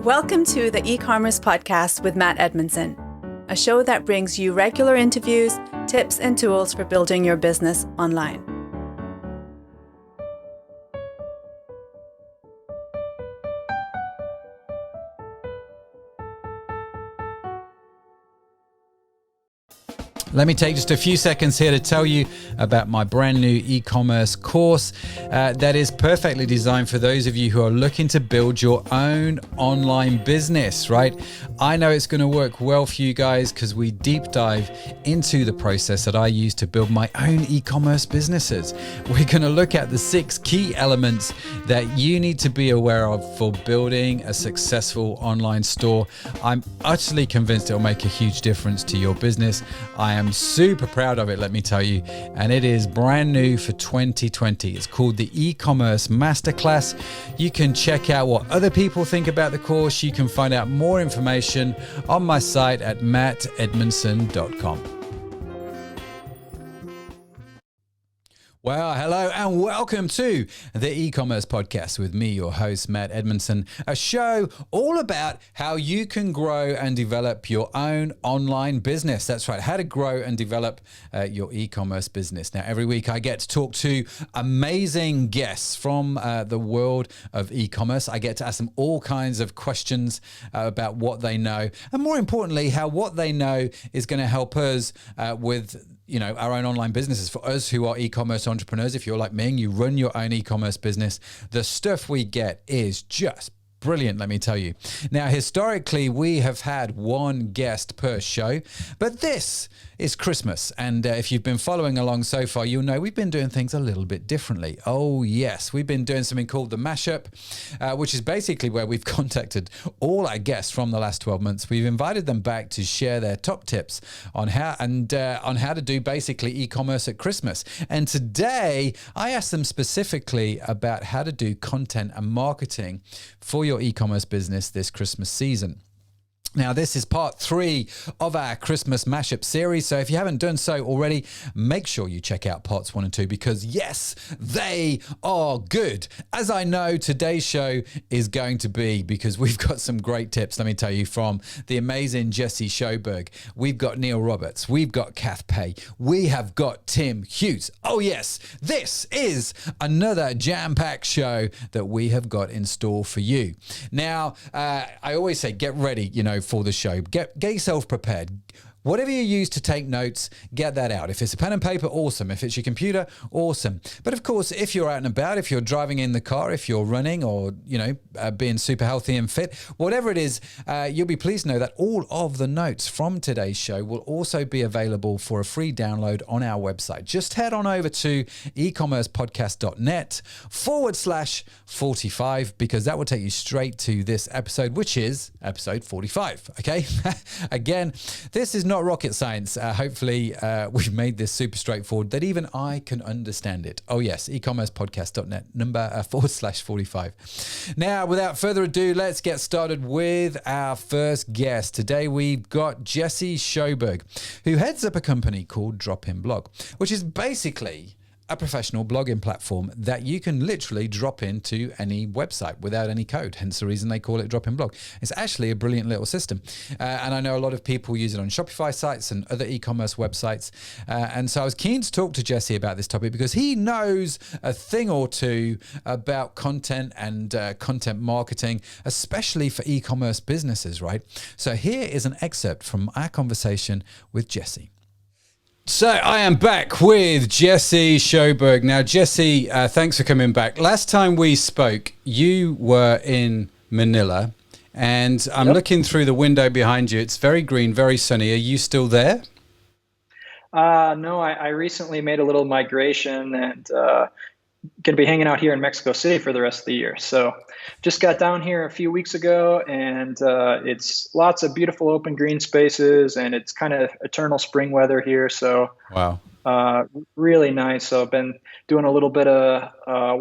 Welcome to the eCommerce podcast with Matt Edmundson, a show that brings you regular interviews, tips, and tools for building your business online. Let me take just a few seconds here to tell you about my brand new e-commerce course that is perfectly designed for those of you who are looking to build your own online business, right? I know it's going to work well for you guys because we deep dive into the process that I use to build my own e-commerce businesses. We're going to look at the 6 key elements that you need to be aware of for building a successful online store. I'm utterly convinced it'll make a huge difference to your business. I am super proud of it, let me tell you, and it is brand new for 2020. It's called the eCommerce Masterclass. You can check out what other people think about the course. You can find out more information on my site at mattedmundson.com. Well, hello and welcome to the e-commerce podcast with me, your host, Matt Edmundson, a show all about how you can grow and develop your own online business. That's right, how to grow and develop your e-commerce business. Now, every week I get to talk to amazing guests from the world of e-commerce. I get to ask them all kinds of questions about what they know, and more importantly, how what they know is going to help us with our own online businesses. For us who are e-commerce entrepreneurs, if you're like me and you run your own e-commerce business, the stuff we get is just brilliant, let me tell you. Now, historically, we have had one guest per show, but this is Christmas. And if you've been following along so far, you'll know we've been doing things a little bit differently. Oh, yes. We've been doing something called the Mashup, which is basically where we've contacted all our guests from the last 12 months. We've invited them back to share their top tips on how to do basically e-commerce at Christmas. And today, I asked them specifically about how to do content and marketing for your e-commerce business this Christmas season. Now, this is part 3 of our Christmas Mashup series. So if you haven't done so already, make sure you check out parts 1 and 2 because yes, they are good. As I know, today's show is going to be because we've got some great tips, let me tell you, from the amazing Jesse Schoberg. We've got Neil Roberts. We've got Kath. We have got Tim Hughes. Oh yes, this is another jam-packed show that we have got in store for you. Now, I always say, get ready, for the show. Get yourself prepared. Whatever you use to take notes, get that out. If it's a pen and paper, awesome. If it's your computer, awesome. But of course, if you're out and about, if you're driving in the car, if you're running or, being super healthy and fit, whatever it is, you'll be pleased to know that all of the notes from today's show will also be available for a free download on our website. Just head on over to ecommercepodcast.net/45 because that will take you straight to this episode, which is episode 45. Okay. Again, this is not rocket science. Hopefully, we've made this super straightforward that even I can understand it. Oh yes, ecommercepodcast.net /45. Now, without further ado, let's get started with our first guest. Today, we've got Jesse Schoberg, who heads up a company called DropInBlog, which is basically a professional blogging platform that you can literally drop into any website without any code, hence the reason they call it DropInBlog. It's actually a brilliant little system. And I know a lot of people use it on Shopify sites and other e-commerce websites. And so I was keen to talk to Jesse about this topic because he knows a thing or two about content and content marketing, especially for e-commerce businesses, right? So here is an excerpt from our conversation with Jesse. So I am back with Jesse Schoberg. Now, Jesse, thanks for coming back. Last time we spoke, you were in Manila, and I'm looking through the window behind you. It's very green, very sunny. Are you still there? No, I recently made a little migration and going to be hanging out here in Mexico City for the rest of the year. So just got down here a few weeks ago, and it's lots of beautiful open green spaces, and it's kind of eternal spring weather here. So wow. Really nice. So I've been doing a little bit of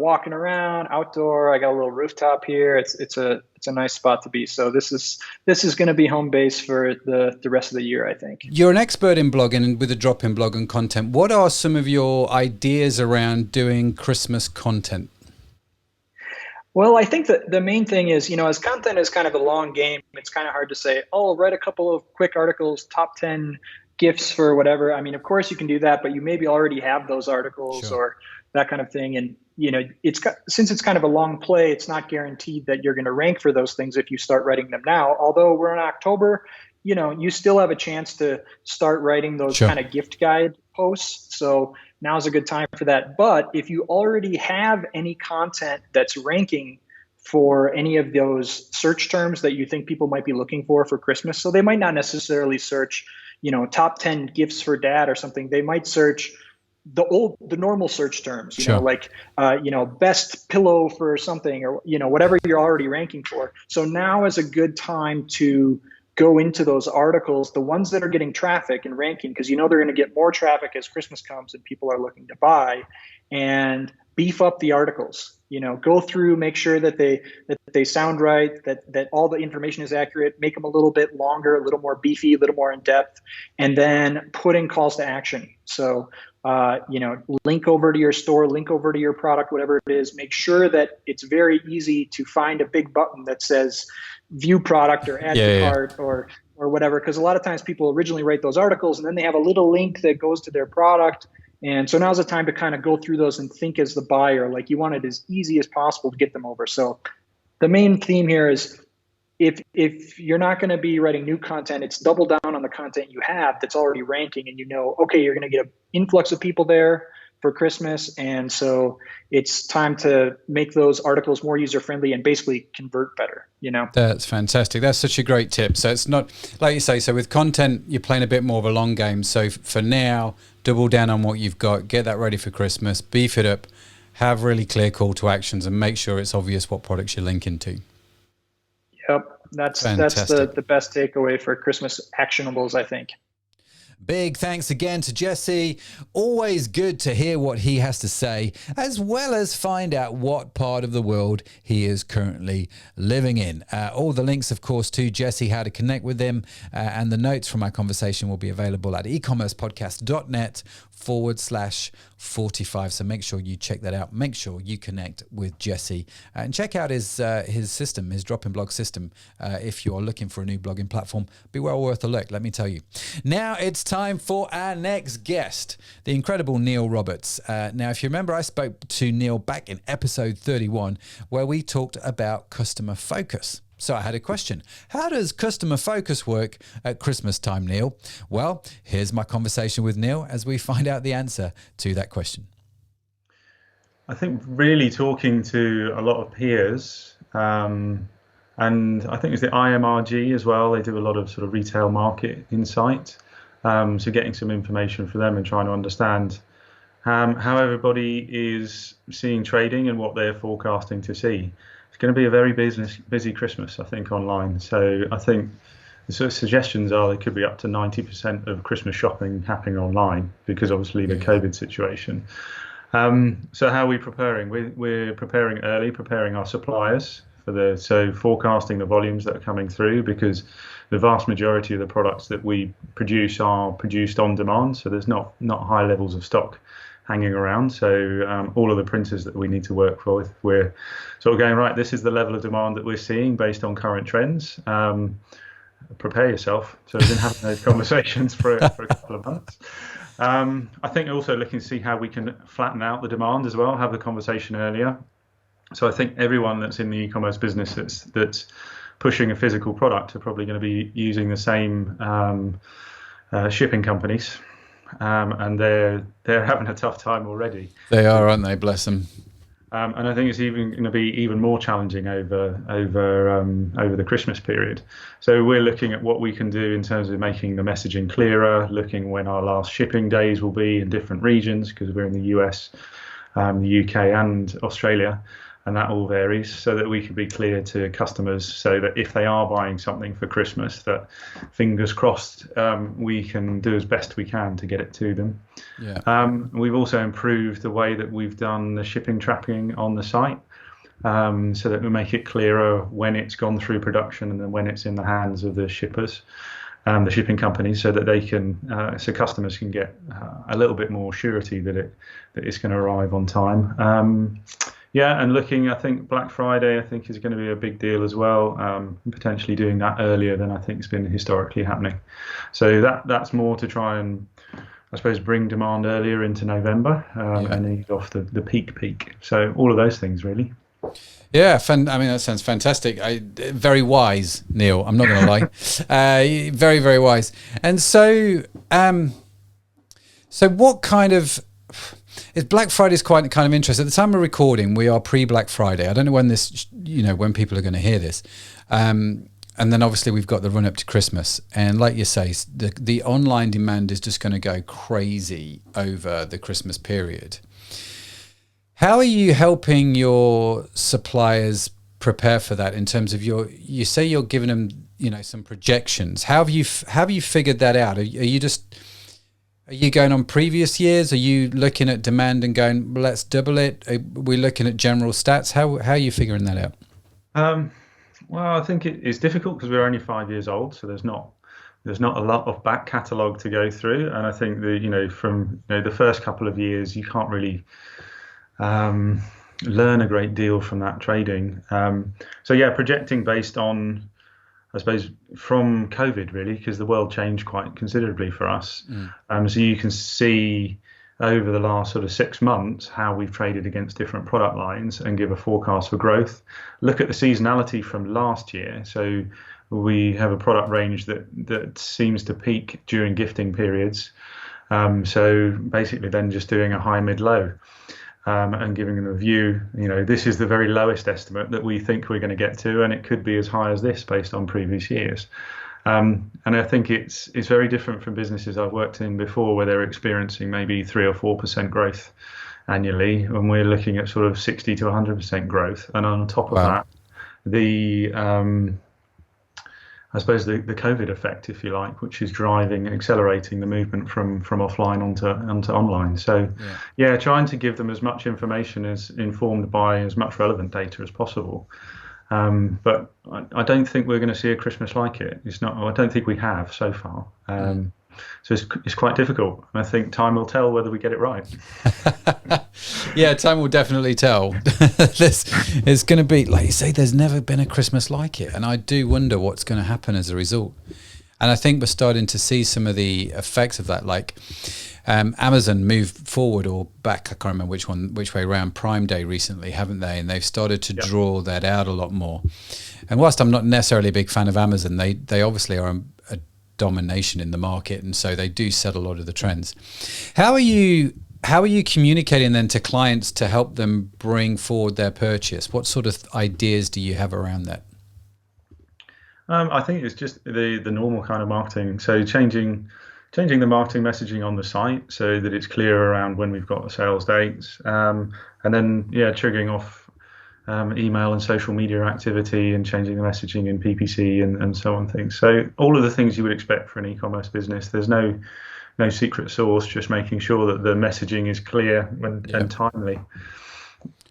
walking around outdoor. I got a little rooftop here. It's a nice spot to be. So this is going to be home base for the rest of the year, I think. You're an expert in blogging and with a DropInBlog and content. What are some of your ideas around doing Christmas content? Well, I think that the main thing is, as content is kind of a long game, it's kind of hard to say, oh, write a couple of quick articles, top 10 gifts for whatever. I mean, of course you can do that, but you maybe already have those articles Sure. or that kind of thing. And, since it's kind of a long play, it's not guaranteed that you're going to rank for those things if you start writing them now. Although we're in October, you still have a chance to start writing those Sure. kind of gift guide posts. So now's a good time for that. But if you already have any content that's ranking for any of those search terms that you think people might be looking for Christmas, so they might not necessarily search, top 10 gifts for dad or something. They might search the normal search terms, Sure. like, best pillow for something or, whatever you're already ranking for. So now is a good time to go into those articles, the ones that are getting traffic and ranking, because they're going to get more traffic as Christmas comes and people are looking to buy, and beef up the articles. Go through, make sure that they sound right, that all the information is accurate, make them a little bit longer, a little more beefy, a little more in depth, and then put in calls to action. So link over to your store, link over to your product, whatever it is. Make sure that it's very easy to find a big button that says view product or add to cart or whatever. Because a lot of times people originally write those articles and then they have a little link that goes to their product. And so now's the time to kind of go through those and think as the buyer, like you want it as easy as possible to get them over. So the main theme here is if you're not going to be writing new content, it's double down on the content you have that's already ranking, and okay, you're going to get an influx of people there for Christmas. And so it's time to make those articles more user-friendly and basically convert better, That's fantastic. That's such a great tip. So it's not, like you say, so with content, you're playing a bit more of a long game. So for now, double down on what you've got, get that ready for Christmas, beef it up, have really clear call to actions, and make sure it's obvious what products you're linking to. Yep. That's Fantastic. the best takeaway for Christmas actionables, I think. Big thanks again to Jesse. Always good to hear what he has to say, as well as find out what part of the world he is currently living in. All the links, of course, to Jesse, how to connect with him, and the notes from our conversation will be available at ecommercepodcast.net/45. So make sure you check that out. Make sure you connect with Jesse and check out his system, his DropInBlog system. If you're looking for a new blogging platform, be well worth a look, let me tell you. Now it's time for our next guest, the incredible Neil Roberts. Now, if you remember, I spoke to Neil back in episode 31, where we talked about customer focus. So I had a question. How does customer focus work at Christmas time, Neil? Well, here's my conversation with Neil as we find out the answer to that question. I think really talking to a lot of peers, and I think it's the IMRG as well. They do a lot of sort of retail market insight. So getting some information for them and trying to understand how everybody is seeing trading and what they're forecasting to see. It's going to be a very busy Christmas, I think, online. So I think the sort of suggestions are there could be up to 90% of Christmas shopping happening online because obviously the COVID situation. So how are we preparing? We're preparing early, preparing our suppliers so forecasting the volumes that are coming through, because the vast majority of the products that we produce are produced on demand. So there's not high levels of stock hanging around. So all of the printers that we need to work with, we're sort of going, right, this is the level of demand that we're seeing based on current trends. Prepare yourself. So we've been having those conversations for a couple of months. I think also looking to see how we can flatten out the demand as well, have the conversation earlier. So I think everyone that's in the e-commerce business that's pushing a physical product are probably going to be using the same shipping companies, and they're having a tough time already. They are, aren't they? Bless them. And I think it's even going to be even more challenging over the Christmas period. So we're looking at what we can do in terms of making the messaging clearer, looking when our last shipping days will be in different regions, because we're in the US, the UK and Australia, and that all varies, so that we can be clear to customers so that if they are buying something for Christmas, that fingers crossed, we can do as best we can to get it to them. Yeah. We've also improved the way that we've done the shipping tracking on the site, so that we make it clearer when it's gone through production and then when it's in the hands of the shippers, the shipping companies, so that they can, so customers can get a little bit more surety that it's going to arrive on time. Yeah, and looking, I think Black Friday, I think is going to be a big deal as well. Potentially doing that earlier than I think has been historically happening. So that's more to try and, I suppose, bring demand earlier into November and ease off the peak. So all of those things really. Yeah, I mean, that sounds fantastic. Very wise, Neil. I'm not going to lie. Very, very wise. And so, what kind of... Black Friday is quite kind of interesting. At the time of recording, we are pre-Black Friday. I don't know when this, when people are going to hear this. And then obviously we've got the run up to Christmas. And like you say, the online demand is just going to go crazy over the Christmas period. How are you helping your suppliers prepare for that in terms of you say you're giving them, some projections. How have you figured that out? Are you going on previous years? Are you looking at demand and going, well, let's double it? Are we looking at general stats? How are you figuring that out? Well, I think it's difficult because we're only 5 years old, so there's not a lot of back catalogue to go through. And I think from the first couple of years, you can't really learn a great deal from that trading. Projecting based on, I suppose, from COVID really, because the world changed quite considerably for us. So you can see over the last sort of 6 months how we've traded against different product lines and give a forecast for growth. Look at the seasonality from last year. So we have a product range that seems to peak during gifting periods. So basically then just doing a high, mid, low. And giving them a view, this is the very lowest estimate that we think we're going to get to, and it could be as high as this based on previous years. And I think it's very different from businesses I've worked in before where they're experiencing maybe 3 or 4% growth annually, and we're looking at sort of 60 to 100% growth. And on top of that, I suppose the COVID effect, if you like, which is accelerating the movement from offline onto online. So, trying to give them as much information as informed by as much relevant data as possible. But I don't think we're going to see a Christmas like it. I don't think we have so far. So it's quite difficult. And I think time will tell whether we get it right. Yeah, time will definitely tell. It's going to be, like you say, there's never been a Christmas like it. And I do wonder what's going to happen as a result. And I think we're starting to see some of the effects of that, like Amazon moved forward or back, I can't remember which way around, Prime Day recently, haven't they? And they've started to draw that out a lot more. And whilst I'm not necessarily a big fan of Amazon, they obviously are a domination in the market, and so they do set a lot of the trends. How are you communicating then to clients to help them bring forward their purchase? What sort of ideas do you have around that? I think it's just the normal kind of marketing. So changing the marketing messaging on the site so that it's clear around when we've got the sales dates, and then triggering off email and social media activity and changing the messaging in PPC and so on things. So all of the things you would expect for an e-commerce business. There's no secret sauce, just making sure that the messaging is clear and timely.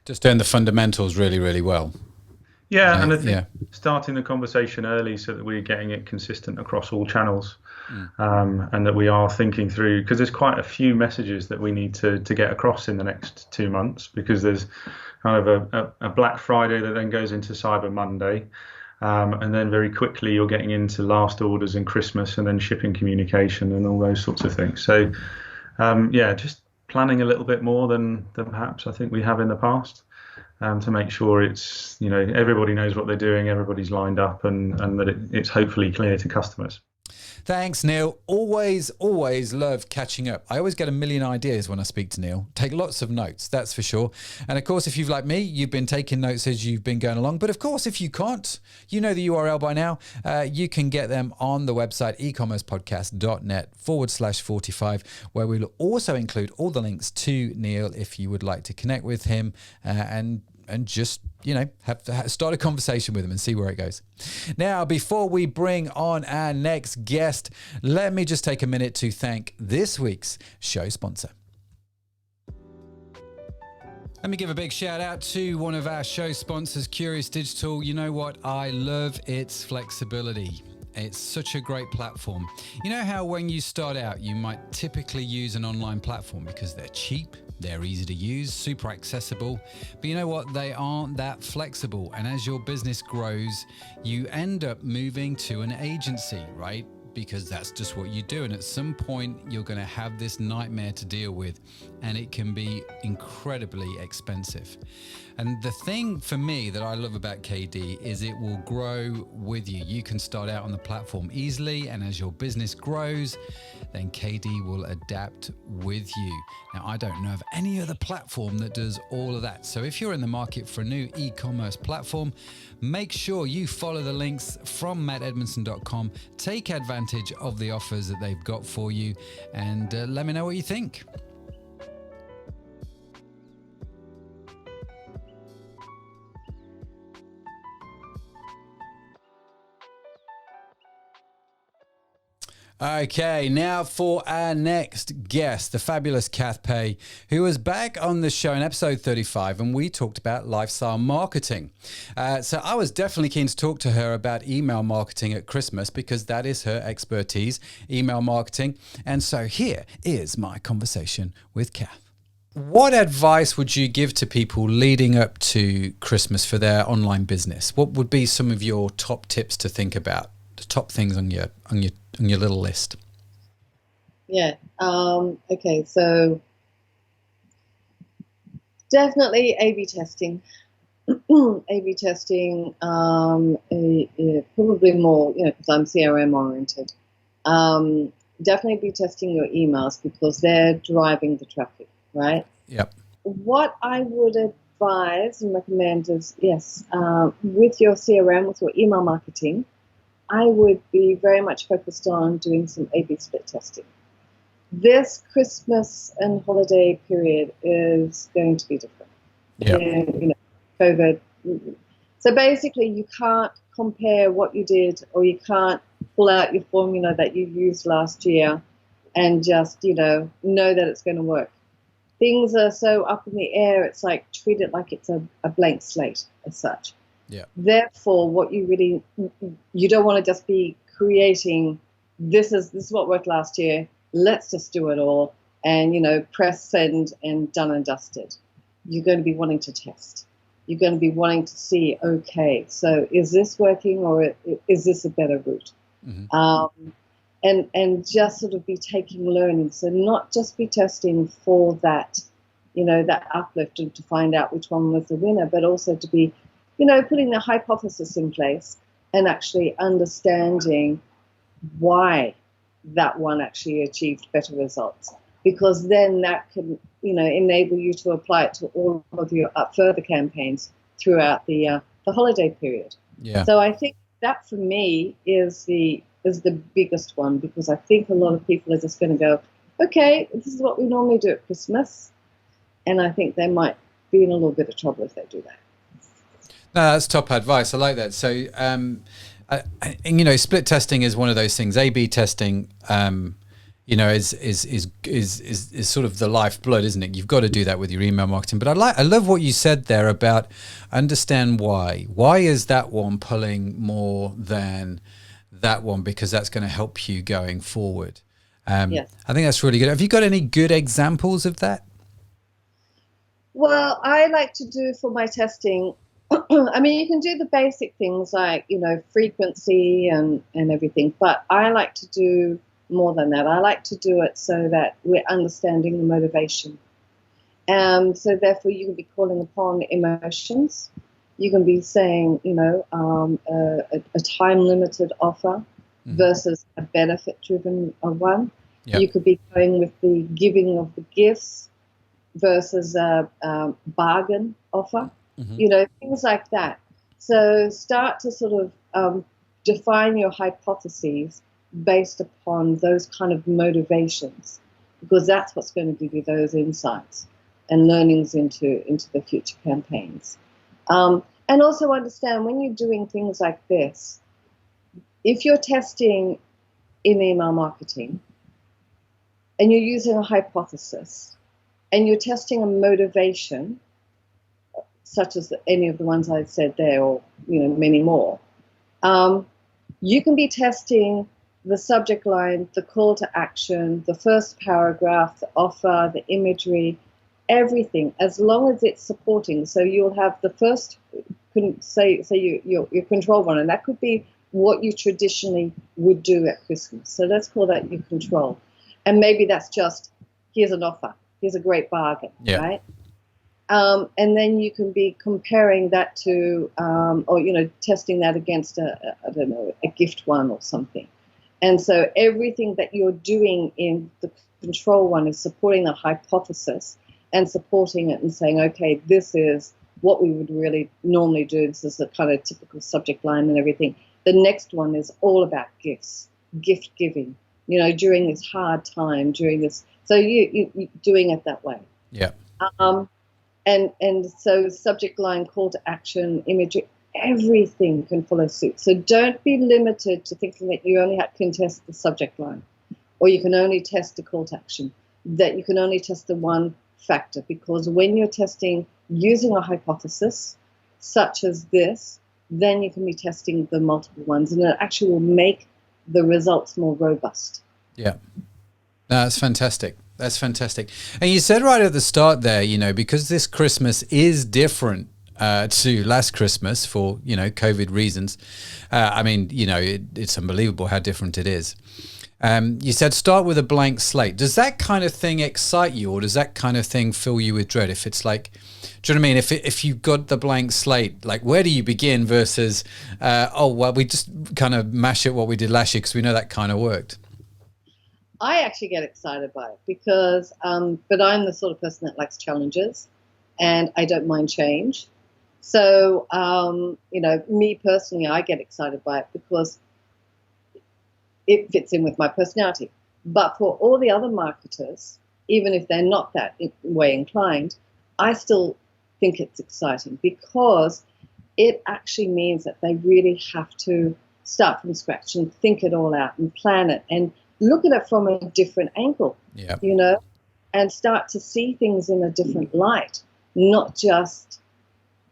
Just doing the fundamentals really, really well. Yeah, and I think starting the conversation early so that we're getting it consistent across all channels, and that we are thinking through, because there's quite a few messages that we need to get across in the next 2 months, because there's kind of a Black Friday that then goes into Cyber Monday, and then very quickly you're getting into last orders and Christmas and then shipping communication and all those sorts of things. So just planning a little bit more than perhaps I think we have in the past. To make sure it's, everybody knows what they're doing, everybody's lined up, and that it's hopefully clear to customers. Thanks, Neil. Always love catching up. I always get a million ideas when I speak to Neil. Take lots of notes, that's for sure. And of course, if you've like me, you've been taking notes as you've been going along. But of course, if you can't, you know the URL by now. You can get them on the website, ecommercepodcast.net/45, where we'll also include all the links to Neil if you would like to connect with him and just, start a conversation with them and see where it goes. Now, before we bring on our next guest, let me just take a minute to thank this week's show sponsor. Let me give a big shout out to one of our show sponsors, Kurious Digital. You know what? I love its flexibility. It's such a great platform. You know how when you start out, you might typically use an online platform because they're cheap, They're easy to use, super accessible, but you know what? They aren't that flexible. And as your business grows, you end up moving to an agency, right? Because that's just what you do. And at some point, you're going to have this nightmare to deal with, and it can be incredibly expensive. And the thing for me that I love about KD is it will grow with you. You can start out on the platform easily, and as your business grows, then KD will adapt with you. Now, I don't know of any other platform that does all of that. So if you're in the market for a new e-commerce platform, make sure you follow the links from mattedmundson.com. Take advantage of the offers that they've got for you, and let me know what you think. Okay, now for our next guest, the fabulous Kath, who was back on the show in episode 35, and we talked about lifestyle marketing. So I was definitely keen to talk to her about email marketing at Christmas because that is her expertise, email marketing. And so here is my conversation with Kath. What advice would you give to people leading up to Christmas for their online business? What would be some of your top tips to think about? The top things on your little list? Yeah. Okay. So definitely A/B testing. A/B testing. Probably more. Because I'm CRM oriented. Definitely be testing your emails because they're driving the traffic, right? Yep. What I would advise and recommend is yes, with your CRM, with your email marketing, I would be very much focused on doing some A/B split testing. This Christmas and holiday period is going to be different. Yeah. And, COVID. So basically, you can't compare what you did, or you can't pull out your formula that you used last year and just, know that it's going to work. Things are so up in the air, it's like treat it like it's a blank slate as such. Yeah. Therefore, what you don't want to just be creating, this is what worked last year, let's just do it all, and, press send and done and dusted. You're going to be wanting to test. You're going to be wanting to see, okay, so is this working or is this a better route? Mm-hmm. And just sort of be taking learning. So not just be testing for that, that uplift and to find out which one was the winner, but also to be putting the hypothesis in place and actually understanding why that one actually achieved better results. Because then that can, enable you to apply it to all of your further campaigns throughout the holiday period. Yeah. So I think that for me is the biggest one, because I think a lot of people are just going to go, okay, this is what we normally do at Christmas. And I think they might be in a little bit of trouble if they do that. No, that's top advice. I like that. So, split testing is one of those things. A/B testing, is sort of the lifeblood, isn't it? You've got to do that with your email marketing. But I love what you said there about understand why. Why is that one pulling more than that one? Because that's going to help you going forward. Yes. I think that's really good. Have you got any good examples of that? Well, I like to do for my testing. I mean, you can do the basic things like, frequency and everything, but I like to do more than that. I like to do it so that we're understanding the motivation. So therefore, you can be calling upon emotions. You can be saying, a time-limited offer versus a benefit-driven one. Yep. You could be going with the giving of the gifts versus a bargain offer. Mm-hmm. Things like that. So start to sort of define your hypotheses based upon those kind of motivations, because that's what's going to give you those insights and learnings into the future campaigns. And also understand when you're doing things like this, if you're testing in email marketing and you're using a hypothesis and you're testing a motivation, such as any of the ones I said there, or many more, you can be testing the subject line, the call to action, the first paragraph, the offer, the imagery, everything, as long as it's supporting. So you'll have the first, your control one, and that could be what you traditionally would do at Christmas. So let's call that your control. And maybe that's just, here's an offer, here's a great bargain, right? And then you can be comparing that to, or, testing that against a gift one or something. And so everything that you're doing in the control one is supporting the hypothesis and supporting it and saying, okay, this is what we would really normally do. This is the kind of typical subject line and everything. The next one is all about gifts, gift giving, during this hard time, during this. So you doing it that way. Yeah. And so subject line, call to action, imagery, everything can follow suit. So don't be limited to thinking that you only can test the subject line, or you can only test the call to action, that you can only test the one factor, because when you're testing using a hypothesis such as this, then you can be testing the multiple ones, and it actually will make the results more robust. Yeah. No, that's fantastic. That's fantastic. And you said right at the start there, because this Christmas is different to last Christmas for, COVID reasons. It's unbelievable how different it is. You said start with a blank slate. Does that kind of thing excite you, or does that kind of thing fill you with dread? If it's like, do you know what I mean? If you've got the blank slate, like where do you begin versus, we just kind of mash it what we did last year because we know that kind of worked. I actually get excited by it because, but I'm the sort of person that likes challenges, and I don't mind change. So, me personally, I get excited by it because it fits in with my personality. But for all the other marketers, even if they're not that way inclined, I still think it's exciting because it actually means that they really have to start from scratch and think it all out and plan it and look at it from a different angle, and start to see things in a different light, not just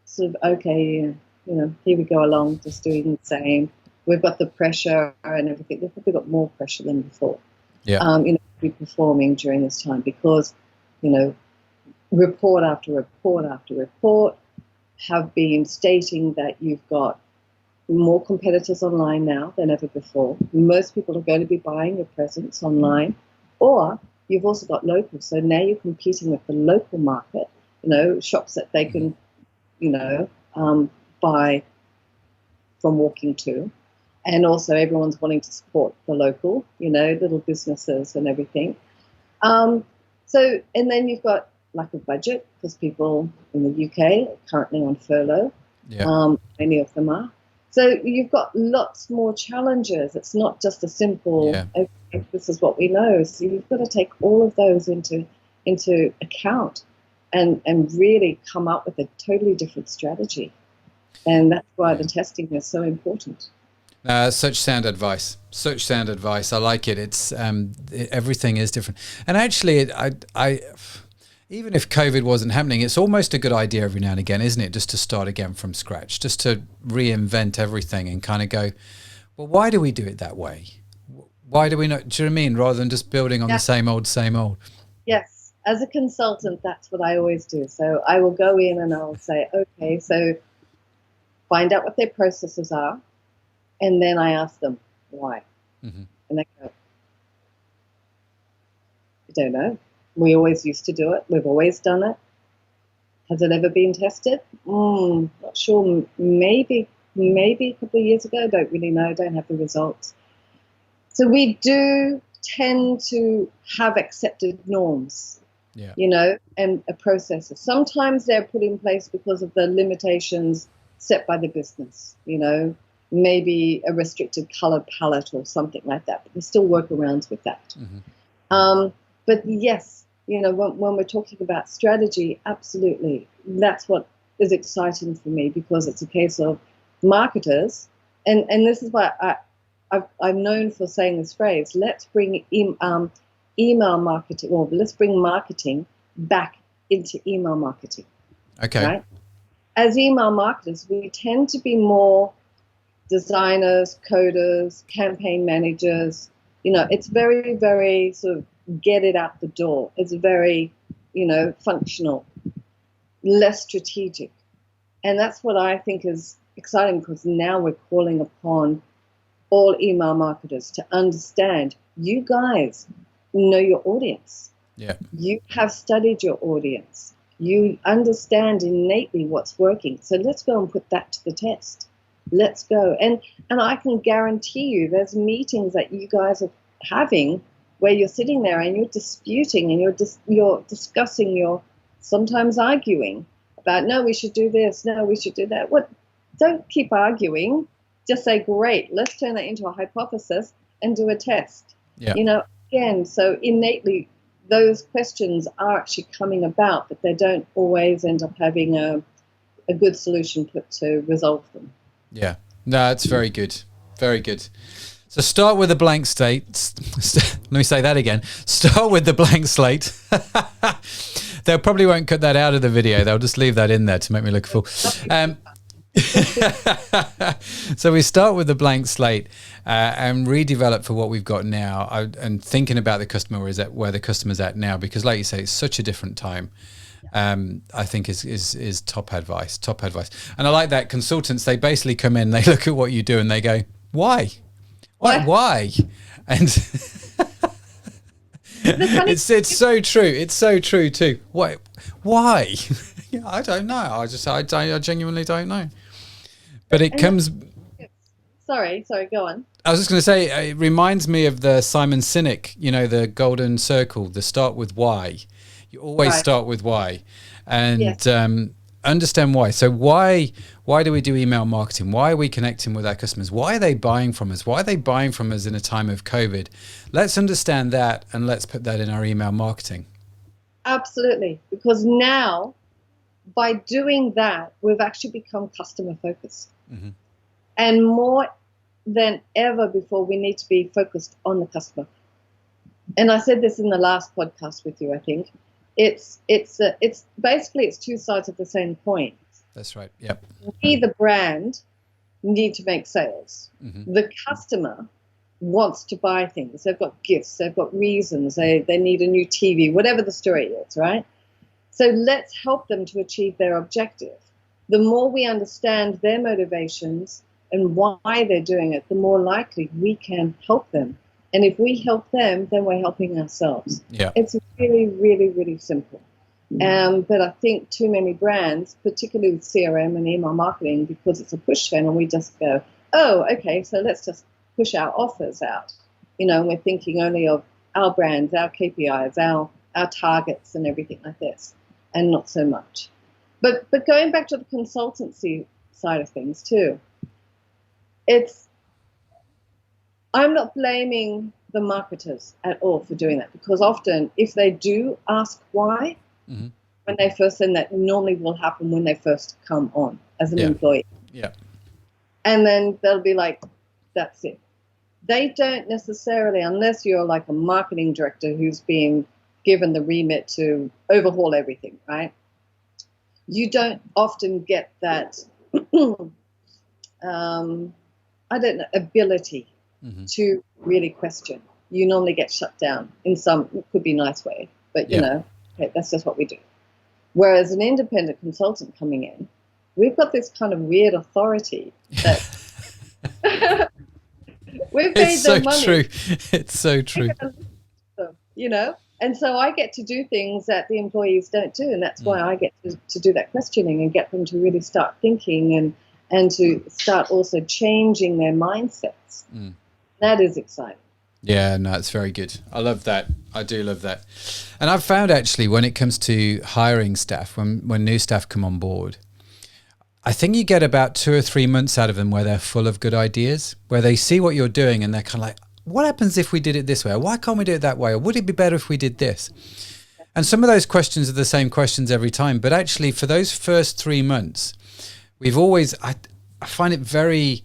sort of, okay, here we go along, just doing the same. We've got the pressure and everything. We've probably got more pressure than before. Yeah. Be performing during this time because, report after report after report have been stating that you've got more competitors online now than ever before. Most people are going to be buying your presence online, or you've also got local. So now you're competing with the local market, shops that they can, buy from walking to. And also everyone's wanting to support the local, little businesses and everything. And then you've got lack of budget because people in the UK are currently on furlough. Yeah. Many of them are. So you've got lots more challenges. It's not just a simple, okay, this is what we know. So you've got to take all of those into account and really come up with a totally different strategy. And that's why the testing is so important. Such sound advice. I like it. It's everything is different. And actually, I even if COVID wasn't happening, it's almost a good idea every now and again, isn't it? Just to start again from scratch, just to reinvent everything and kind of go, well, why do we do it that way? Why do we not? Do you know what I mean? Rather than just building on the same old. Yes. As a consultant, that's what I always do. So I will go in and I'll say, okay, so find out what their processes are. And then I ask them why. Mm-hmm. And they go, I don't know. We always used to do it. We've always done it. Has it ever been tested? Not sure. Maybe a couple of years ago. Don't really know. Don't have the results. So we do tend to have accepted norms, and a process. Sometimes they're put in place because of the limitations set by the business, maybe a restricted color palette or something like that. But there's still workarounds with that. Mm-hmm. But yes, when we're talking about strategy, absolutely, that's what is exciting for me because it's a case of marketers, and this is why I'm known for saying this phrase, let's bring email marketing, or let's bring marketing back into email marketing. Okay. Right? As email marketers, we tend to be more designers, coders, campaign managers. It's very, very sort of get it out the door. It's very functional, less strategic. And that's what I think is exciting, because now we're calling upon all email marketers to understand you guys know your audience. Yeah. You have studied your audience. You understand innately what's working. So let's go and put that to the test. Let's go. And I can guarantee you there's meetings that you guys are having where you're sitting there and you're disputing and you're discussing, you're sometimes arguing about, no, we should do this, no, we should do that. What? Don't keep arguing. Just say, great, let's turn that into a hypothesis and do a test. Yeah. Again, so innately those questions are actually coming about, but they don't always end up having a good solution put to resolve them. Yeah. No, it's very good. Very good. So start with a blank slate. Let me say that again. Start with the blank slate. They probably won't cut that out of the video. They'll just leave that in there to make me look a fool. So we start with the blank slate and redevelop for what we've got now, and thinking about the customer, where the customer's at now, because like you say, it's such a different time. I think is top advice. And I like that consultants, they basically come in, they look at what you do and they go, why? And it's so true. It's so true too. Why? Yeah, I don't know. I genuinely don't know. But it comes. Sorry, go on. I was just going to say, it reminds me of the Simon Sinek, the golden circle, the start with why. You always start with why, and understand why. So why do we do email marketing? Why are we connecting with our customers? Why are they buying from us? Why are they buying from us in a time of COVID? Let's understand that, and let's put that in our email marketing. Absolutely, because now by doing that, we've actually become customer focused. Mm-hmm. And more than ever before, we need to be focused on the customer. And I said this in the last podcast with you, I think. It's basically it's two sides of the same coin. That's right. Yep. We, the brand, need to make sales. Mm-hmm. The customer wants to buy things. They've got gifts. They've got reasons. They need a new TV, whatever the story is, right? So let's help them to achieve their objective. The more we understand their motivations and why they're doing it, the more likely we can help them. And if we help them, then we're helping ourselves. Yeah. It's really, really, really simple. But I think too many brands, particularly with CRM and email marketing, because it's a push channel, we just go, oh, okay, so let's just push our offers out. And we're thinking only of our brands, our KPIs, our targets and everything like this, and not so much. But going back to the consultancy side of things too, I'm not blaming the marketers at all for doing that, because often if they do ask why, mm-hmm. when they first, then that normally will happen when they first come on as an employee. Yeah. And then they'll be like, that's it. They don't necessarily, unless you're like a marketing director who's being given the remit to overhaul everything, right? You don't often get that, ability mm-hmm. to really question. You normally get shut down in some, it could be a nice way, but okay, that's just what we do. Whereas an independent consultant coming in, we've got this kind of weird authority that we've paid them money. True. It's so true. And so I get to do things that the employees don't do, and that's why I get to do that questioning and get them to really start thinking and to start also changing their mindsets. Mm. That is exciting. Yeah, no, it's very good. I love that. I do love that. And I've found actually when it comes to hiring staff, when new staff come on board, I think you get about 2 or 3 months out of them where they're full of good ideas, where they see what you're doing and they're kind of like, what happens if we did it this way? Or why can't we do it that way? Or would it be better if we did this? And some of those questions are the same questions every time. But actually for those first 3 months, we've always, I find it very,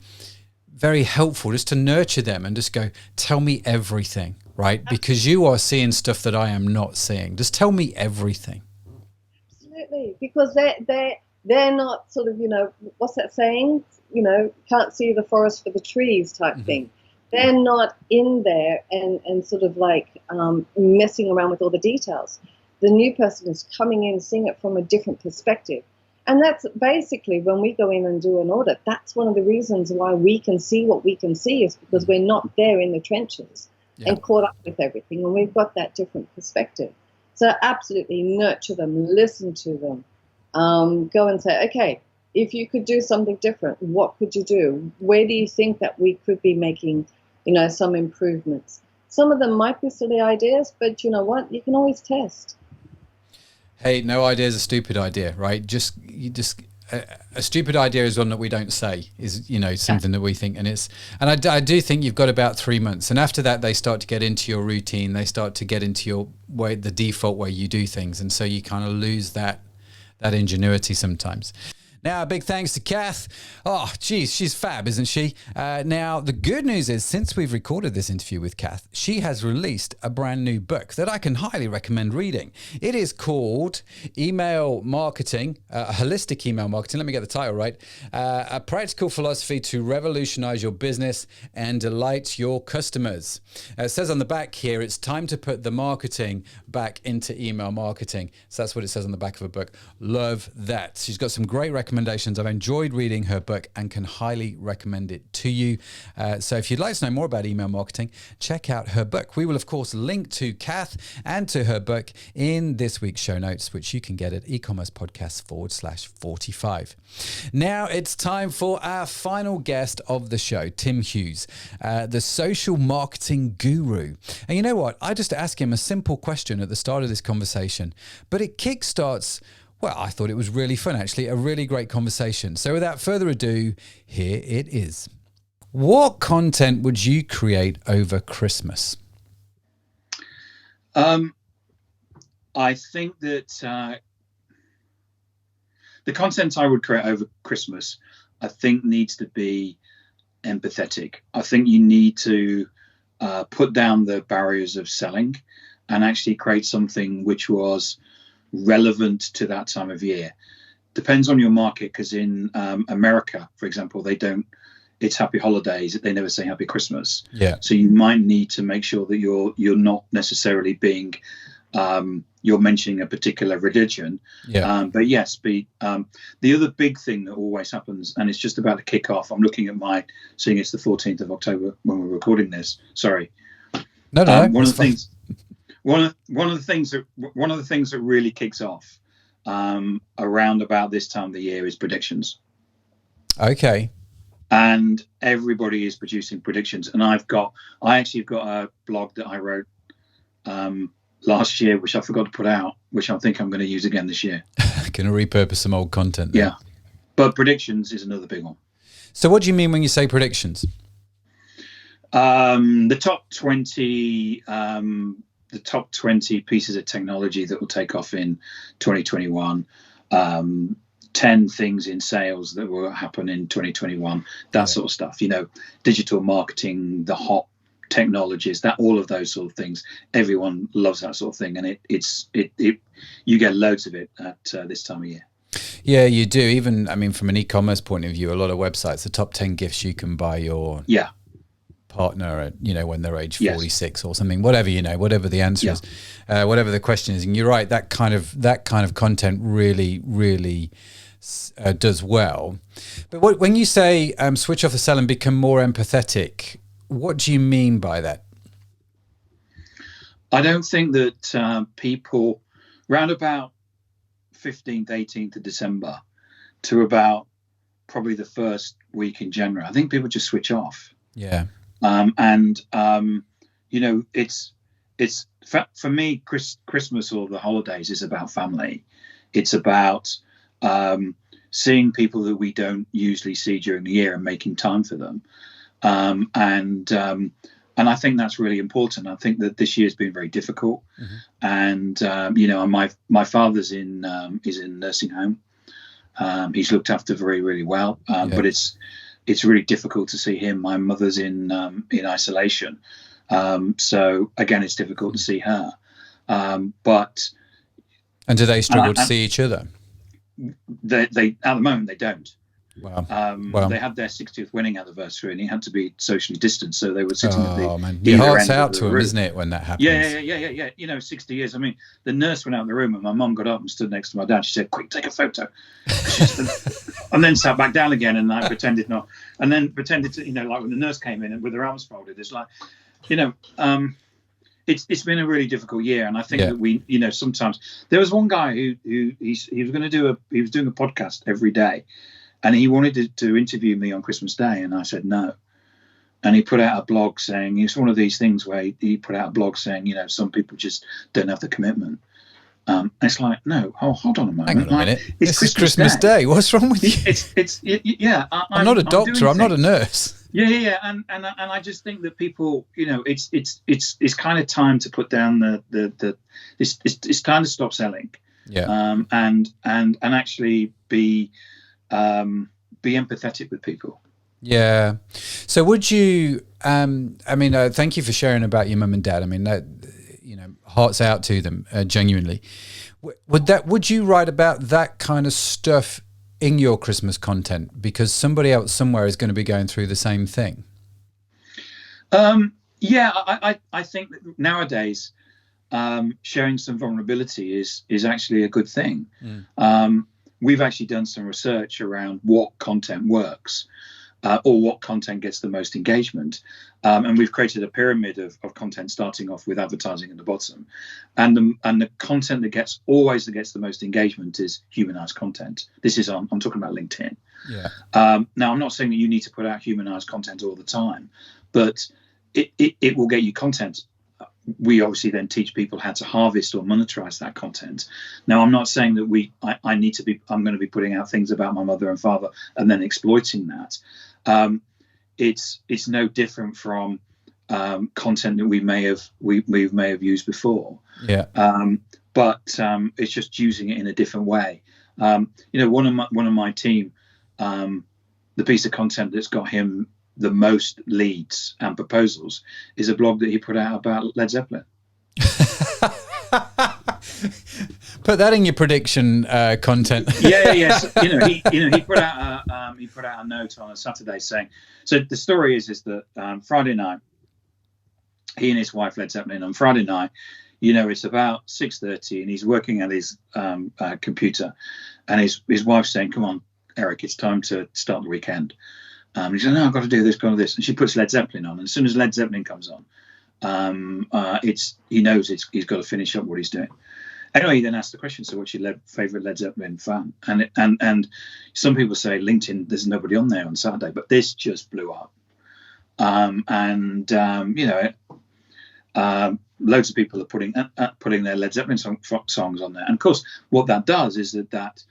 very helpful just to nurture them and just go, tell me everything, right? Because you are seeing stuff that I am not seeing. Just tell me everything. Absolutely. Because they're not sort of, what's that saying? Can't see the forest for the trees type mm-hmm. thing. They're not in there and sort of like messing around with all the details. the new person is coming in, seeing it from a different perspective. And that's basically when we go in and do an audit, that's one of the reasons why we can see what we can see, is because we're not there in the trenches and caught up with everything. And we've got that different perspective. So absolutely nurture them, listen to them, go and say, okay, if you could do something different, what could you do? Where do you think that we could be making, some improvements? Some of them might be silly ideas, but you know what? You can always test. Hey, no idea is a stupid idea, right? A stupid idea is one that we don't say, is something that we think, and I do think you've got about 3 months, and after that they start to get into your routine, they start to get into your way, the default way you do things, and so you kind of lose that ingenuity sometimes. Now, a big thanks to Kath. Oh, geez, she's fab, isn't she? Now, the good news is, since we've recorded this interview with Kath, she has released a brand new book that I can highly recommend reading. It is called Email Marketing, Holistic Email Marketing. Let me get the title right. A Practical Philosophy to Revolutionize Your Business and Delight Your Customers. It says on the back here, it's time to put the marketing back into email marketing. So that's what it says on the back of a book. Love that. She's got some great recommendations. I've enjoyed reading her book and can highly recommend it to you. So if you'd like to know more about email marketing, check out her book. We will, of course, link to Kath and to her book in this week's show notes, which you can get at ecommercepodcast/45. Now it's time for our final guest of the show, Tim Hughes, the social marketing guru. And you know what? I just asked him a simple question at the start of this conversation, but it kickstarts. Well, I thought it was really fun, actually, a really great conversation. So without further ado, here it is. What content would you create over Christmas? I think that the content I would create over Christmas, I think needs to be empathetic. I think you need to put down the barriers of selling and actually create something which was relevant to that time of year. Depends on your market, because in America, for example, it's happy holidays, they never say happy Christmas. So you might need to make sure that you're not necessarily being you're mentioning a particular religion. But yes, the other big thing that always happens, and it's just about to kick off, I'm looking at seeing it's the 14th of October when we're recording this, sorry. No, one of the things that really kicks off around about this time of the year is predictions. Okay. And everybody is producing predictions. And I actually have got a blog that I wrote last year, which I forgot to put out, which I think I'm going to use again this year. Going to repurpose some old content there. Yeah. But predictions is another big one. So what do you mean when you say predictions? The top 20 pieces of technology that will take off in 2021, 10 things in sales that will happen in 2021, that sort of stuff, digital marketing, the hot technologies, all of those sort of things. Everyone loves that sort of thing, and you get loads of it at this time of year. Yeah, you do. Even, from an e-commerce point of view, a lot of websites, the top 10 gifts you can buy your partner at, when they're age 46 or something, whatever the answer is, whatever the question is. And you're right, that kind of content really does well. But when you say switch off the sell and become more empathetic, what do you mean by that? I don't think that people round about 15th, 18th of December to about probably the first week in January, I think people just switch off. Yeah. It's for me, Christmas or the holidays is about family. It's about seeing people that we don't usually see during the year and making time for them. And I think that's really important. I think that this year's been very difficult. And my father's is in nursing home. He's looked after very, really well. But it's really difficult to see him. My mother's in isolation. So again, it's difficult to see her. And do they struggle to see each other? They at the moment they don't. Wow. They had their 60th winning anniversary, and he had to be socially distanced, so they were sitting at the man, your either heart's end out of the to him, room. isn't it, when that happens? Yeah. 60 years. I mean, the nurse went out of the room, and my mum got up and stood next to my dad. She said, "Quick, take a photo," and then sat back down again, and I pretended not, and then pretended to, like when the nurse came in and with her arms folded, it's like, it's been a really difficult year, and I think that we, sometimes there was one guy who he was going to he was doing a podcast every day, and he wanted to interview me on Christmas Day, and I said no. And he put out a blog saying, it's one of these things where he put out a blog saying, some people just don't have the commitment. It's like, no, hold on a moment. Hang on a minute. It's This is Christmas Day. What's wrong with you? I'm not a doctor. I'm not a nurse. Yeah. And I just think that people, it's kind of time to put down it's time to stop selling. Yeah. And actually be empathetic with people. Yeah. So would you, thank you for sharing about your mum and dad. I mean, that, hearts out to them, genuinely. Would you write about that kind of stuff in your Christmas content? Because somebody else somewhere is going to be going through the same thing. Yeah, I think that nowadays, sharing some vulnerability is actually a good thing. We've actually done some research around what content works. Or what content gets the most engagement. And we've created a pyramid of content, starting off with advertising at the bottom. And the content that gets the most engagement is humanized content. I'm talking about LinkedIn. Yeah. Now, I'm not saying that you need to put out humanized content all the time, but it will get you content. We obviously then teach people how to harvest or monetize that content. Now, I'm not saying that I'm going to be putting out things about my mother and father and then exploiting that. It's no different from content that we may have used before. Yeah. But it's just using it in a different way. One of my team, the piece of content that's got him the most leads and proposals is a blog that he put out about Led Zeppelin. Put that in your prediction content. Yeah. So, he put out a note on a Saturday saying. So the story is that Friday night, he and his wife Led Zeppelin on Friday night. It's about 6:30, and he's working at his computer, and his wife's saying, "Come on, Eric, it's time to start the weekend." He said, "No, I've got to do this, got to do this." And she puts Led Zeppelin on. And as soon as Led Zeppelin comes on, he knows he's got to finish up what he's doing. Anyway, he then asked the question, so what's your favourite Led Zeppelin fan? And some people say LinkedIn, there's nobody on there on Saturday, but this just blew up. Loads of people are putting their Led Zeppelin songs on there. And of course, what that does is that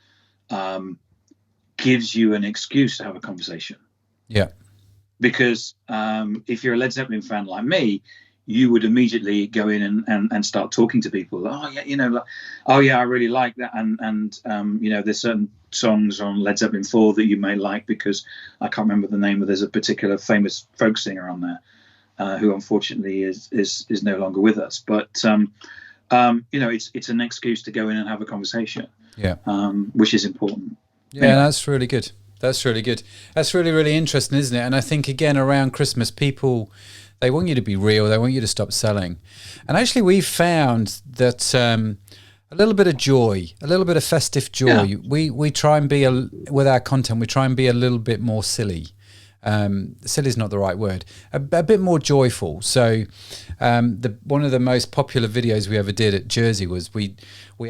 gives you an excuse to have a conversation. Yeah. Because if you're a Led Zeppelin fan like me, you would immediately go in and start talking to people. Oh yeah, I really like that. And there's certain songs on Led Zeppelin 4 that you may like because I can't remember the name, but there's a particular famous folk singer on there who unfortunately is no longer with us. But it's an excuse to go in and have a conversation. Yeah. Which is important. Yeah, anyway. That's really good. That's really good. That's really, really interesting, isn't it? And I think, again, around Christmas, people, they want you to be real. They want you to stop selling. And actually, we've found that a little bit of joy, a little bit of festive joy, we try and be, with our content, we try and be a little bit more silly. Silly is not the right word. A bit more joyful. So one of the most popular videos we ever did at Jersey was we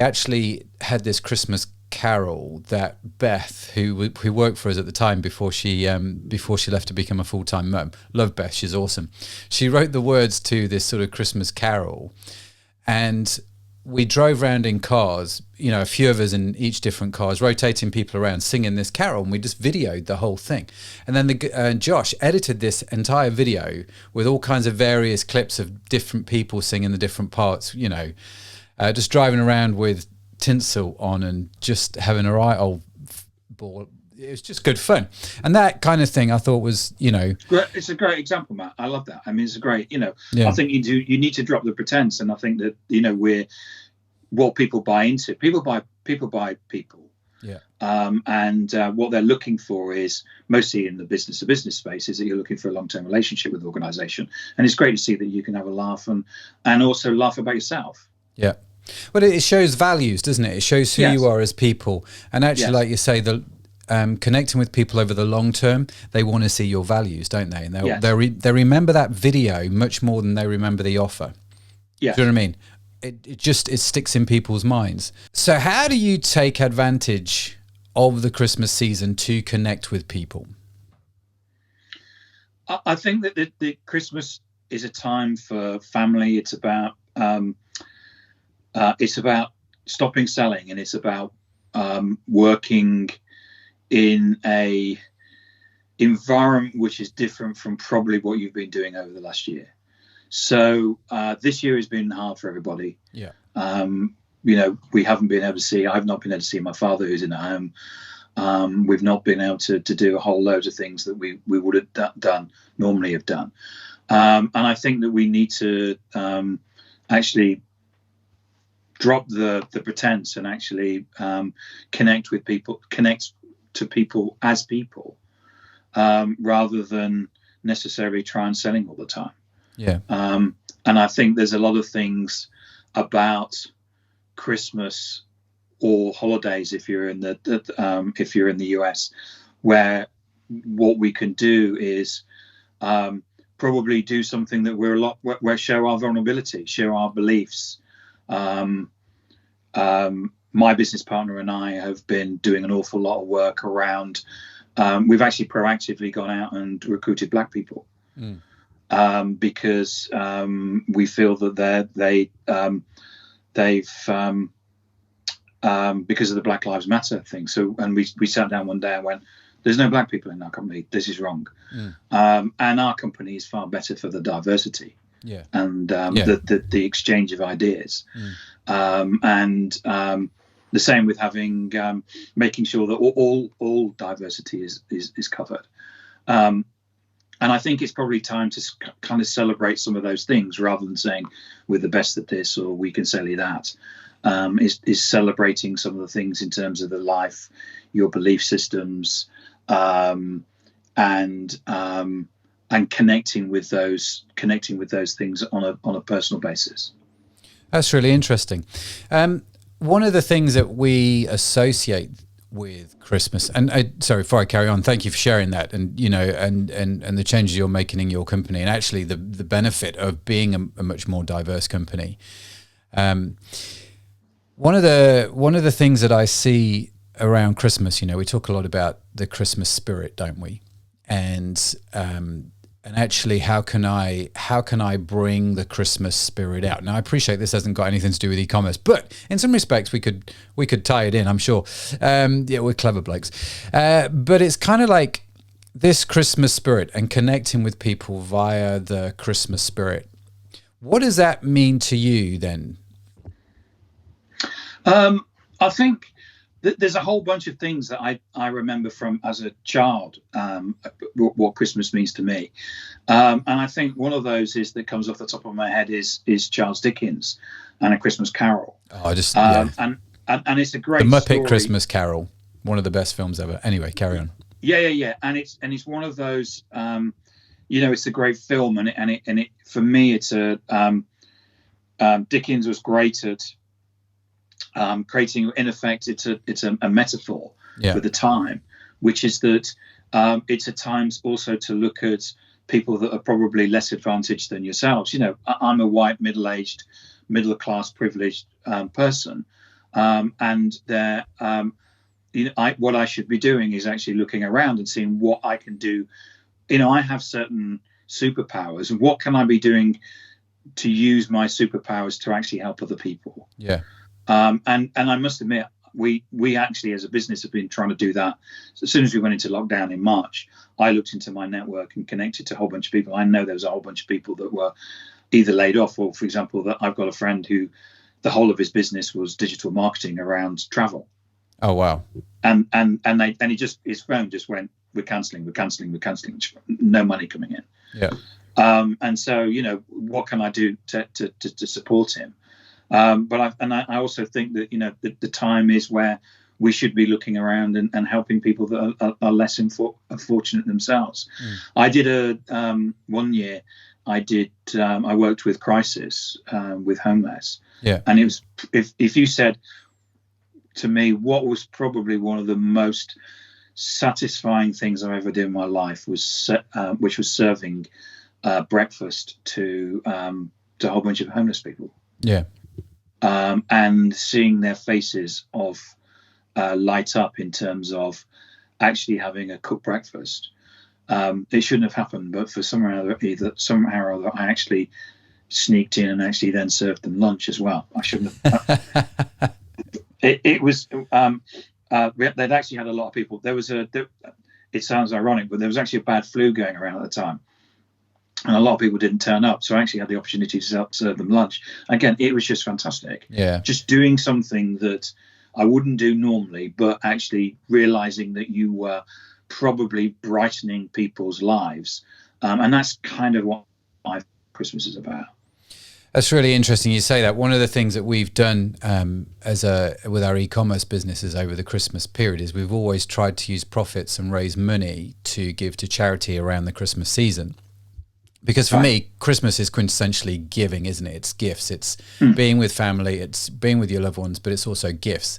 actually had this Christmas carol that Beth, who worked for us at the time before she left to become a full-time mum, love Beth, she's awesome. She wrote the words to this sort of Christmas carol, and we drove around in cars, a few of us in each different cars, rotating people around, singing this carol, and we just videoed the whole thing. And then Josh edited this entire video with all kinds of various clips of different people singing the different parts, just driving around with tinsel on and just having a right old ball. It was just good fun. And that kind of thing I thought was, it's a great example, Matt. I love that. I mean, it's a great, I think you need to drop the pretense. And I think that, we're what people buy into. People buy people. Yeah. And what they're looking for is, mostly in the business to business space, is that you're looking for a long-term relationship with the organization. And it's great to see that you can have a laugh and also laugh about yourself. Yeah. Well, it shows values, doesn't it? It shows who Yes. you are as people. And actually, Yes. like you say, connecting with people over the long term, they want to see your values, don't they? And Yes. they remember that video much more than they remember the offer. Yeah. Do you know what I mean? It sticks in people's minds. So how do you take advantage of the Christmas season to connect with people? I think that the Christmas is a time for family. It's about stopping selling, and it's about working in a environment which is different from probably what you've been doing over the last year. So this year has been hard for everybody. Yeah. We haven't been able to see. I've not been able to see my father, who's in the home. We've not been able to do a whole load of things that we would have normally have done. And I think that we need to actually drop the pretense and actually connect to people as people, rather than necessarily try and selling all the time. Yeah. And I think there's a lot of things about Christmas or holidays, if you're in the US, where what we can do is probably do something that where show our vulnerability, show our beliefs. My business partner and I have been doing an awful lot of work around. We've actually proactively gone out and recruited Black people. Because we feel that they've because of the Black Lives Matter thing. So, and we sat down one day and went, "There's no Black people in our company. This is wrong." And our company is far better for the diversity. Yeah. And the exchange of ideas. And the same with having making sure that all diversity is covered. And I think it's probably time to kind of celebrate some of those things, rather than saying we're the best at this or we can sell you that. Is celebrating some of the things in terms of the life, your belief systems, and connecting with those things on a personal basis. That's really interesting. One of the things that we associate with Christmas, and sorry, before I carry on, thank you for sharing that, and and the changes you're making in your company, and actually the benefit of being a much more diverse company. One of the things that I see around Christmas, we talk a lot about the Christmas spirit, don't we? And actually, how can I bring the Christmas spirit out? Now, I appreciate this hasn't got anything to do with e-commerce, but in some respects, we could tie it in. I'm sure. We're clever blokes, but it's kind of like this Christmas spirit and connecting with people via the Christmas spirit. What does that mean to you then? I think there's a whole bunch of things that I remember from as a child, what Christmas means to me. And I think one of those that comes off the top of my head is Charles Dickens and A Christmas Carol. Oh, and it's a great The Muppet story. Christmas Carol, one of the best films ever. Anyway, carry on. Yeah. And it's one of those, it's a great film, and it for me, it's Dickens was great at creating, in effect, it's a metaphor for the time, which is that it's at times also to look at people that are probably less advantaged than yourselves. I'm a white, middle-aged, middle-class, privileged person, and they're, what I should be doing is actually looking around and seeing what I can do. I have certain superpowers, and what can I be doing to use my superpowers to actually help other people? Yeah. And I must admit, we actually as a business have been trying to do that. So as soon as we went into lockdown in March, I looked into my network and connected to a whole bunch of people. I know there was a whole bunch of people that were either laid off, or, for example, that I've got a friend who the whole of his business was digital marketing around travel. Oh, wow. And his phone just went, we're cancelling, no money coming in. Yeah. And so, what can I do to support him? But I also think that, the time is where we should be looking around and helping people that are less fortunate themselves. I did one year. I worked with Crisis with homeless. Yeah. And it was, if you said to me, what was probably one of the most satisfying things I've ever done in my life was which was serving breakfast to a whole bunch of homeless people. Yeah. And seeing their faces light up in terms of actually having a cooked breakfast. It shouldn't have happened, but for somehow or other, I actually sneaked in and actually then served them lunch as well. I shouldn't have. It was. They'd actually had a lot of people. It sounds ironic, but there was actually a bad flu going around at the time, and a lot of people didn't turn up. So I actually had the opportunity to serve them lunch. Again, it was just fantastic. Yeah. Just doing something that I wouldn't do normally, but actually realizing that you were probably brightening people's lives, and that's kind of what my Christmas is about. That's really interesting you say that. One of the things that we've done with our e-commerce businesses over the Christmas period is we've always tried to use profits and raise money to give to charity around the Christmas season. Because for me, Christmas is quintessentially giving, isn't it? It's gifts. It's being with family. It's being with your loved ones, but it's also gifts.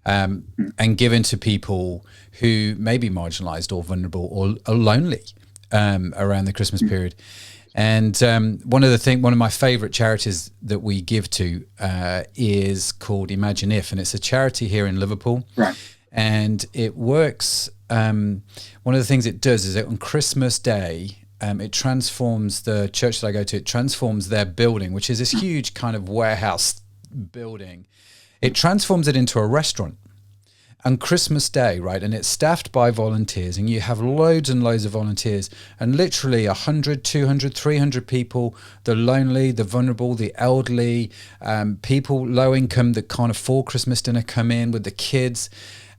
And given to people who may be marginalized or vulnerable or lonely around the Christmas period. And one of my favorite charities that we give to is called Imagine If, and it's a charity here in Liverpool. Right. And it works. One of the things it does is that on Christmas Day, it transforms the church that I go to. It transforms their building, which is this huge kind of warehouse building. It transforms it into a restaurant. On Christmas Day, right, and it's staffed by volunteers, and you have loads and loads of volunteers, and literally 100, 200, 300 people, the lonely, the vulnerable, the elderly, people low income that can't afford Christmas dinner come in with the kids,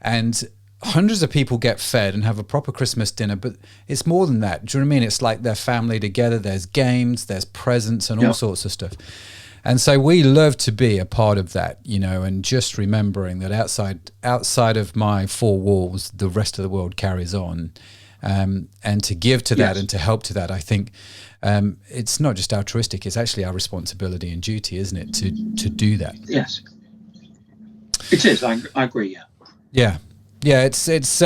and hundreds of people get fed and have a proper Christmas dinner. But it's more than that. Do you know what I mean? It's like their family together. There's games, there's presents, and all sorts of stuff. And so we love to be a part of that, and just remembering that outside of my four walls, the rest of the world carries on. And to give to that and to help to that, I think it's not just altruistic, it's actually our responsibility and duty, isn't it, to do that? Yes, it is. I agree, Yeah. Yeah, it's this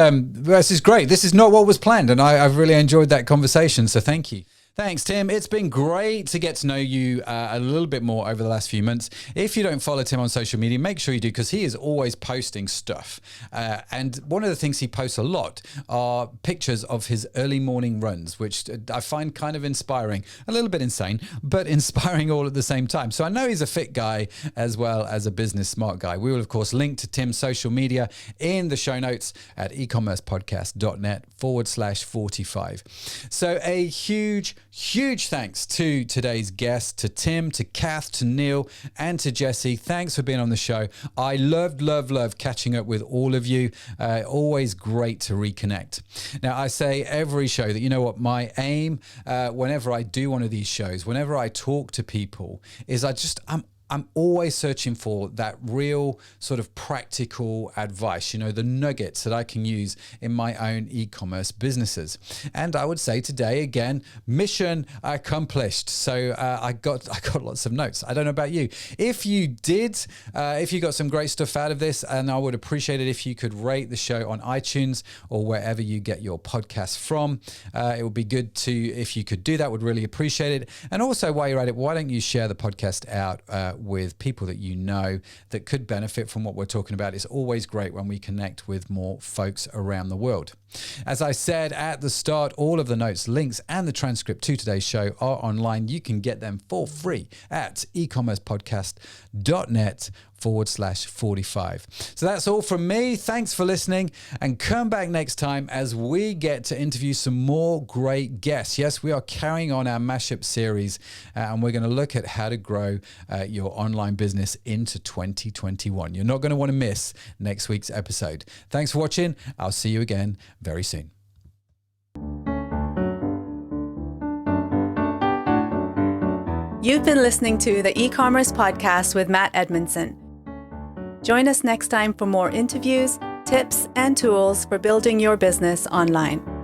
is great. This is not what was planned, and I've really enjoyed that conversation, so thank you. Thanks, Tim. It's been great to get to know you a little bit more over the last few months. If you don't follow Tim on social media, make sure you do, because he is always posting stuff. And one of the things he posts a lot are pictures of his early morning runs, which I find kind of inspiring, a little bit insane, but inspiring all at the same time. So I know he's a fit guy as well as a business smart guy. We will, of course, link to Tim's social media in the show notes at ecommercepodcast.net/45. So a huge thanks to today's guests, to Tim, to Kath, to Neil, and to Jesse. Thanks for being on the show. I love catching up with all of you. Always great to reconnect. Now, I say every show that, what my aim whenever I do one of these shows, whenever I talk to people, is I'm always searching for that real sort of practical advice, the nuggets that I can use in my own e-commerce businesses. And I would say today, again, mission accomplished. So I got lots of notes. I don't know about you. If you got some great stuff out of this, and I would appreciate it if you could rate the show on iTunes or wherever you get your podcasts from. It would be good if you could do that. Would really appreciate it. And also, while you're at it, why don't you share the podcast out with people that that could benefit from what we're talking about. It's always great when we connect with more folks around the world. As I said at the start, all of the notes, links, and the transcript to today's show are online. You can get them for free at ecommercepodcast.net/45. So that's all from me. Thanks for listening, and come back next time as we get to interview some more great guests. Yes, we are carrying on our mashup series, and we're going to look at how to grow your online business into 2021. You're not going to want to miss next week's episode. Thanks for watching. I'll see you again very soon. You've been listening to the e-commerce podcast with Matt Edmundson. Join us next time for more interviews, tips, and tools for building your business online.